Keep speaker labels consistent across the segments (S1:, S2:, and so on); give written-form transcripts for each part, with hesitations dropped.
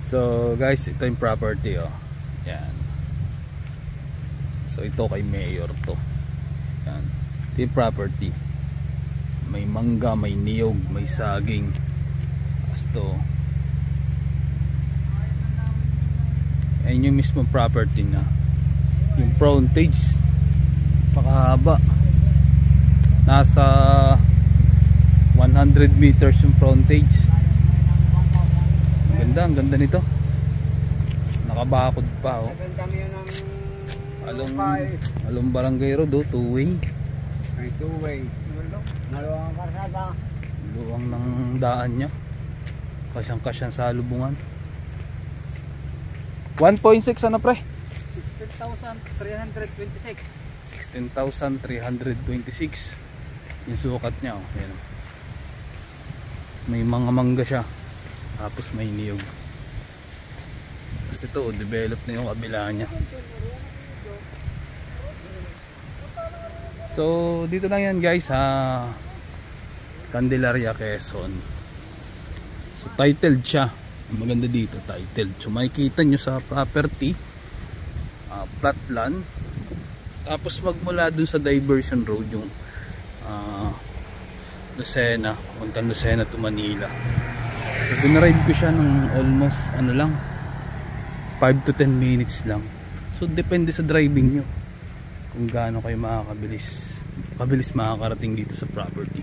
S1: So guys, ito yung property oh. Yan. So ito kay Mayor to. Yan. Ito yung property. May mangga, may niyog, may saging. Asto. Ayan yung mismo property na. Yung frontage pakahaba. Nasa 100 meters yung frontage. Ang ganda nito. Nakabakod pa oh. Along Barangay Road oh, two-way.
S2: May two-way. Maluwang karsada.
S1: Luwang ng daan niya. Kasyang-kasyang sa lubungan. 1.6 ano pre?
S2: 16,326.
S1: 16,326 yung sukat niya oh. Ayan. May mga mangga siya. Tapos may niyog. Tapos ito, develop na yung kabila niya. So, dito lang yan guys ha. Candelaria, Quezon. So, titled siya. Ang maganda dito, titled. So, makikita nyo sa property. Flat land. Tapos magmula dun sa diversion road yung Lucena. Puntang Lucena to Manila. So, dinaride ko siya ng almost ano lang 5 to 10 minutes lang. So depende sa driving nyo kung gaano kayo makakabilis makakarating dito sa property.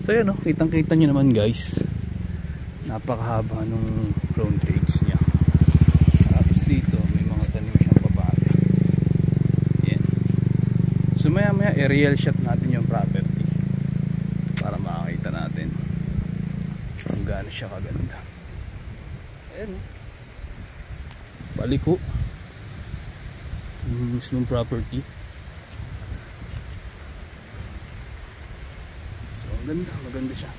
S1: So yan o, kitang kita nyo naman guys, napakahaba nung frontage nya. Tapos dito may mga tanim siyang papaya. Yan. So maya maya aerial shot natin yung property para makakita natin kung gaano siya kaganda. Ayan o, balik ko yung mismong property. So maganda siya.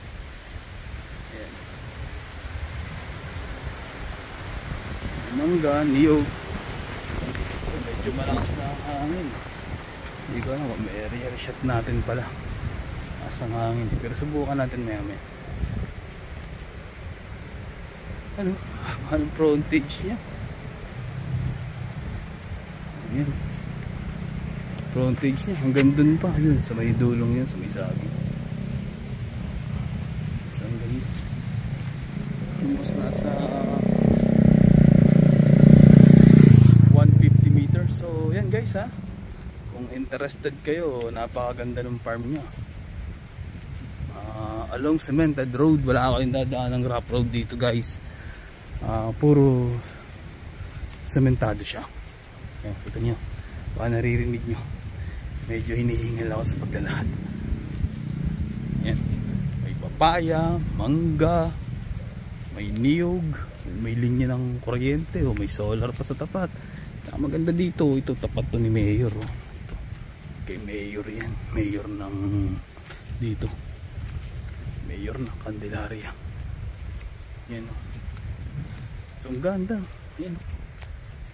S1: Ayan. Mangga, niyog. Medyo malakas na ang hangin. Hindi ko alam, may aerial shot natin pala. Asang hangin, pero subukan natin maya maya. Ano? Anong frontage niya? Ayan. Frontage niya hanggang dun pa. Yun, sa may dulong yan, sa may saging. So, ang ganda. Almost nasa 150 meters. So, yan guys ha. Kung interested kayo, napakaganda ng farm niya. Along cemented road, wala kayong dadaan ng rough road dito guys. Puro sementado siya. Ayan, kita nyo, baka naririnig nyo, medyo hinihingal ako sa paglalakad. Ayan, may papaya, mangga, may niyog, may linya ng kuryente o may solar pa sa tapat. Maganda dito, ito tapat to ni Mayor oh. Ito, kay Mayor yan, Mayor ng dito, Mayor ng Candelaria. Yan oh. So ang ganda. Yan.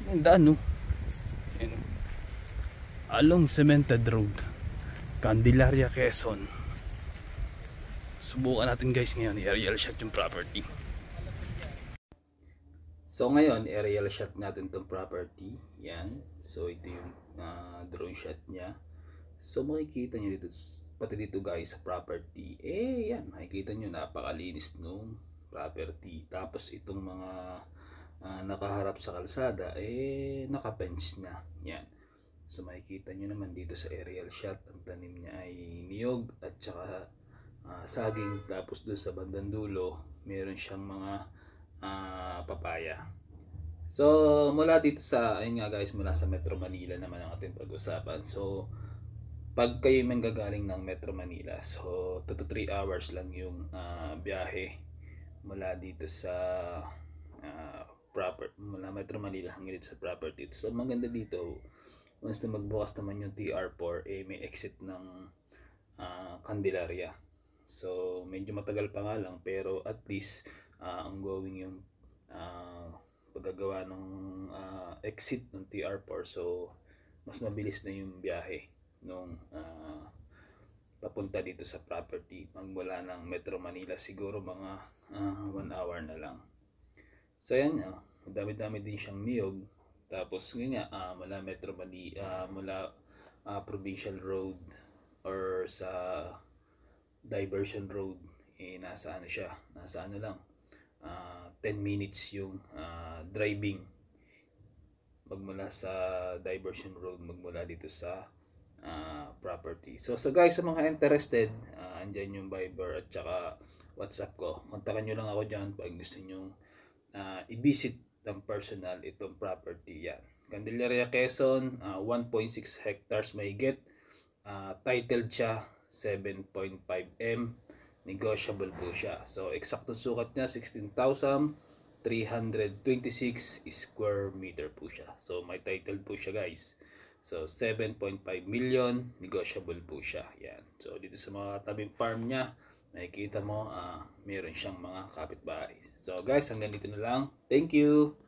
S1: Ang daan no. Yan. Along cemented road, Candelaria, Quezon. Subukan natin guys ngayon i-aerial shot yung property. So ngayon aerial shot natin tong property. Yan. So ito yung drone shot niya. So makikita nyo dito, pati dito guys sa property. Yan, makikita nyo napakalinis nung property. Tapos itong mga nakaharap sa kalsada naka-fence na. Yan. So makikita nyo naman dito sa aerial shot, ang tanim niya ay niyog at saka saging. Tapos doon sa bandang dulo meron siyang mga papaya. So mula dito sa, ayun nga guys, mula sa Metro Manila naman ang ating pag-usapan. So pag kayo manggagaling ng Metro Manila, so 2 to 3 hours lang yung biyahe mula dito sa mula Metro Manila hanggang dito sa property. So maganda dito, once na magbukas naman yung TR4, may exit ng Candelaria. So medyo matagal pa nga lang, pero at least ongoing yung paggagawa ng exit ng TR4. So mas mabilis na yung biyahe nung papunta dito sa property. Magmula ng Metro Manila siguro mga 1 hour na lang. So yan, Dami-dami din siyang niyog. Tapos yun nga, mula Metro Manila, mula Provincial Road or sa Diversion Road, nasa ano siya, nasa ano lang, 10 minutes yung driving magmula sa Diversion Road, magmula dito sa property. So guys, sa mga interested, andyan yung Viber at saka WhatsApp ko. Kontakan nyo lang ako dyan pag gusto nyo i-visit ng personal itong property. Yan, Candelaria, Quezon, 1.6 hectares mahigit. Titled siya 7.5 M, negotiable po siya. So eksaktong sukat niya 16,326 square meter po siya. So may title po siya guys. So 7.5 million, negotiable po siya. Yan. So dito sa mga tabing farm niya, nakikita mo meron siyang mga kapitbahay. So guys, hanggang dito na lang. Thank you.